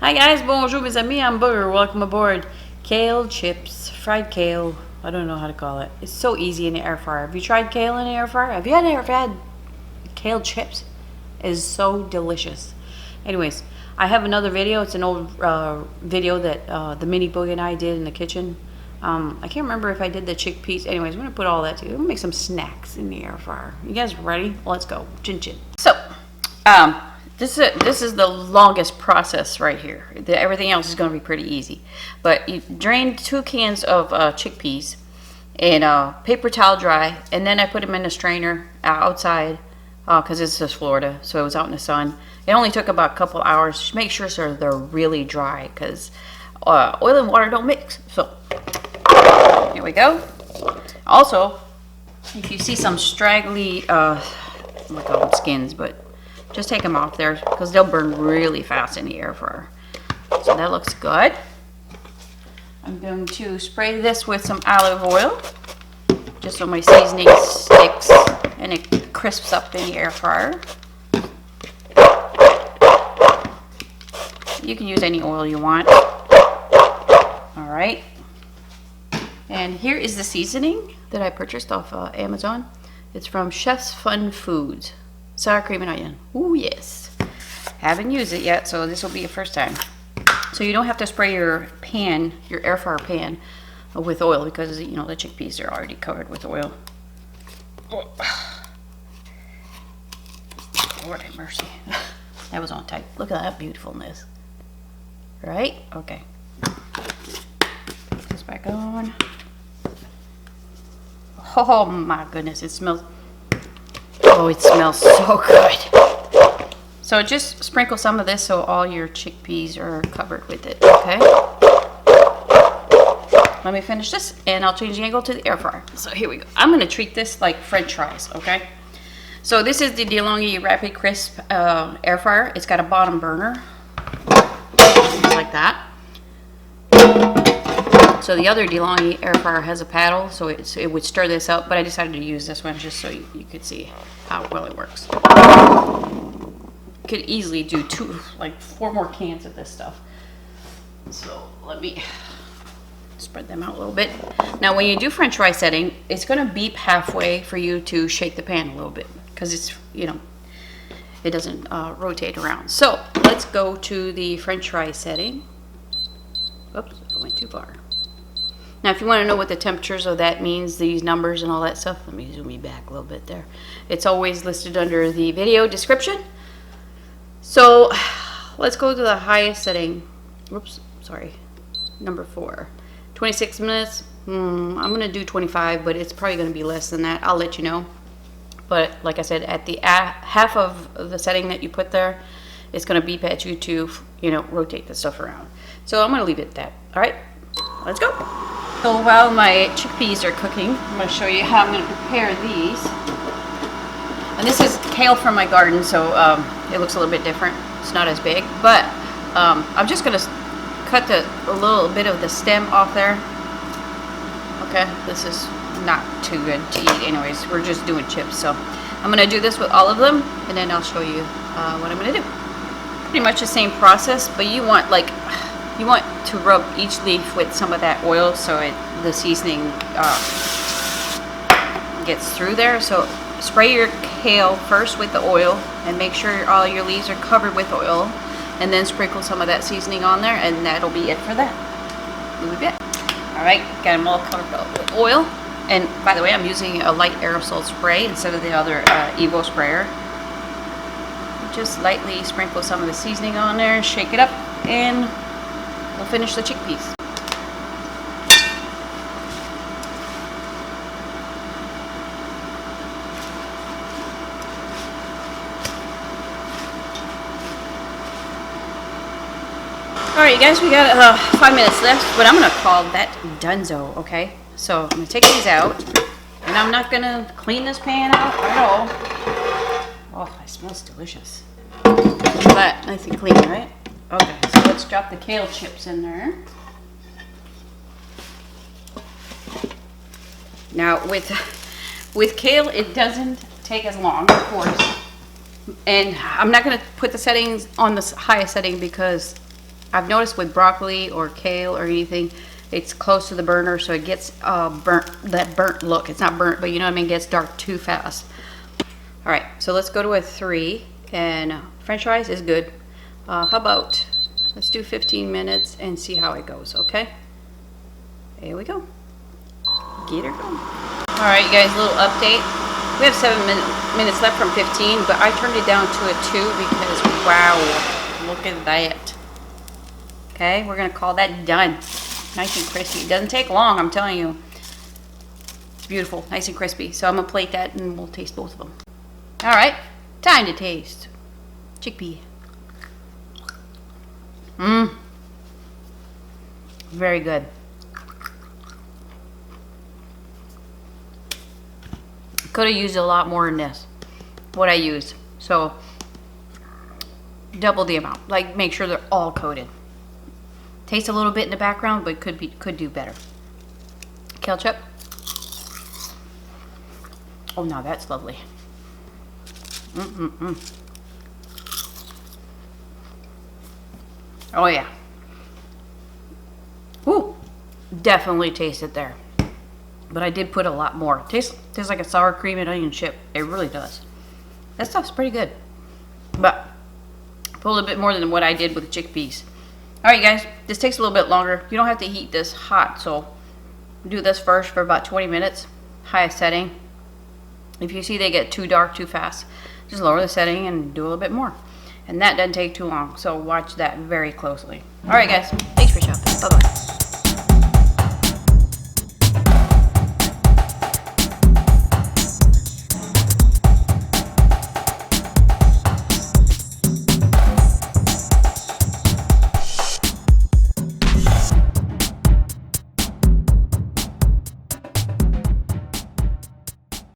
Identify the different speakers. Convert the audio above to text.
Speaker 1: Hi guys, bonjour mes amis, I'm Booger. Welcome aboard. Kale chips, fried kale. I don't know how to call it. It's so easy in the air fryer. Have you tried kale in the air fryer? Have you ever had kale chips? It is so delicious. Anyways, I have another video. It's an old video that the mini boogie and I did in the kitchen. I can't remember if I did the chickpeas. Anyways, I'm gonna put all that together. I'm gonna make some snacks in the air fryer. You guys ready? Let's go. Chin chin. So, this is the longest process right here. Everything else is going to be pretty easy. But you drain 2 cans of chickpeas in paper towel dry, and then I put them in a strainer outside because this is Florida, so it was out in the sun. It only took about a couple hours. Just make sure so they're really dry because oil and water don't mix. So here we go. Also, if you see some straggly, I call them skins, but just take them off there because they'll burn really fast in the air fryer. So that looks good. I'm going to spray this with some olive oil just so my seasoning sticks and it crisps up in the air fryer. You can use any oil you want. Alright. And here is the seasoning that I purchased off Amazon. It's from Chef's Fun Foods. Sour cream and onion. Ooh, yes. Haven't used it yet, so this will be a first time. So you don't have to spray your pan, your air fryer pan, with oil because, you know, the chickpeas are already covered with oil. Oh. Lord have mercy. That was on tight. Look at that beautifulness. Right? Okay. Put this back on. Oh my goodness, it smells... Oh, it smells so good. So just sprinkle some of this so all your chickpeas are covered with it, okay? Let me finish this and I'll change the angle to the air fryer. So here we go. I'm going to treat this like French fries, okay? So this is the DeLonghi Rapid Crisp air fryer. It's got a bottom burner, like that. So the other DeLonghi air fryer has a paddle, so it would stir this up, but I decided to use this one just so you could see how well it works. Could easily do 4 more cans of this stuff. So let me spread them out a little bit. Now when you do French fry setting, it's going to beep halfway for you to shake the pan a little bit because it's, you know, it doesn't rotate around. So let's go to the French fry setting. Oops, I went too far. Now, if you want to know what the temperatures of that means, these numbers and all that stuff, let me zoom you back a little bit there. It's always listed under the video description. So, let's go to the highest setting. Whoops, sorry. Number 4. 26 minutes. I'm going to do 25, but it's probably going to be less than that. I'll let you know. But, like I said, at the half of the setting that you put there, it's going to beep at you to, you know, rotate the stuff around. So, I'm going to leave it at that. All right, let's go. So while my chickpeas are cooking, I'm going to show you how I'm going to prepare these. And this is kale from my garden, so it looks a little bit different. It's not as big, but I'm just going to cut a little bit of the stem off there. Okay, this is not too good to eat anyways. We're just doing chips, so I'm going to do this with all of them, and then I'll show you what I'm going to do. Pretty much the same process, but you want to rub each leaf with some of that oil so the seasoning gets through there. So spray your kale first with the oil and make sure all your leaves are covered with oil, and then sprinkle some of that seasoning on there, and that'll be it for that. Move it. Alright, got them all covered up with oil. And by the way, I'm using a light aerosol spray instead of the other Evo sprayer. Just lightly sprinkle some of the seasoning on there, shake it up, and we'll finish the chickpeas. Alright, you guys, we got 5 minutes left, but I'm going to call that donezo, okay? So I'm going to take these out, and I'm not going to clean this pan out at all. Oh, it smells delicious. But nice and clean, right? Okay, so let's drop the kale chips in there. Now with kale, it doesn't take as long, of course. And I'm not going to put the settings on the highest setting because I've noticed with broccoli or kale or anything, it's close to the burner, so it gets burnt, that burnt look. It's not burnt, but you know what I mean, it gets dark too fast. All right, so let's go to a 3, and French fries is good. How about, let's do 15 minutes and see how it goes, okay? Here we go. Get her going. All right, you guys, a little update. We have 7 minutes left from 15, but I turned it down to a 2 because, wow, look at that. Okay, we're gonna call that done. Nice and crispy. It doesn't take long, I'm telling you. It's beautiful, nice and crispy. So I'm gonna plate that and we'll taste both of them. All right, time to taste. Chickpea. Mmm. Very good. Could have used a lot more in this, what I used. So double the amount. Like, make sure they're all coated. Tastes a little bit in the background, but could do better. Kale chip. Oh, now that's lovely. Oh yeah. Woo! Definitely taste it there. But I did put a lot more. Tastes like a sour cream and onion chip. It really does. That stuff's pretty good. But put a little bit more than what I did with the chickpeas. Alright guys, this takes a little bit longer. You don't have to heat this hot, so do this first for about 20 minutes. Highest setting. If you see they get too dark too fast, just lower the setting and do a little bit more. And that doesn't take too long, so watch that very closely. Alright guys, thanks for shopping. Bye bye.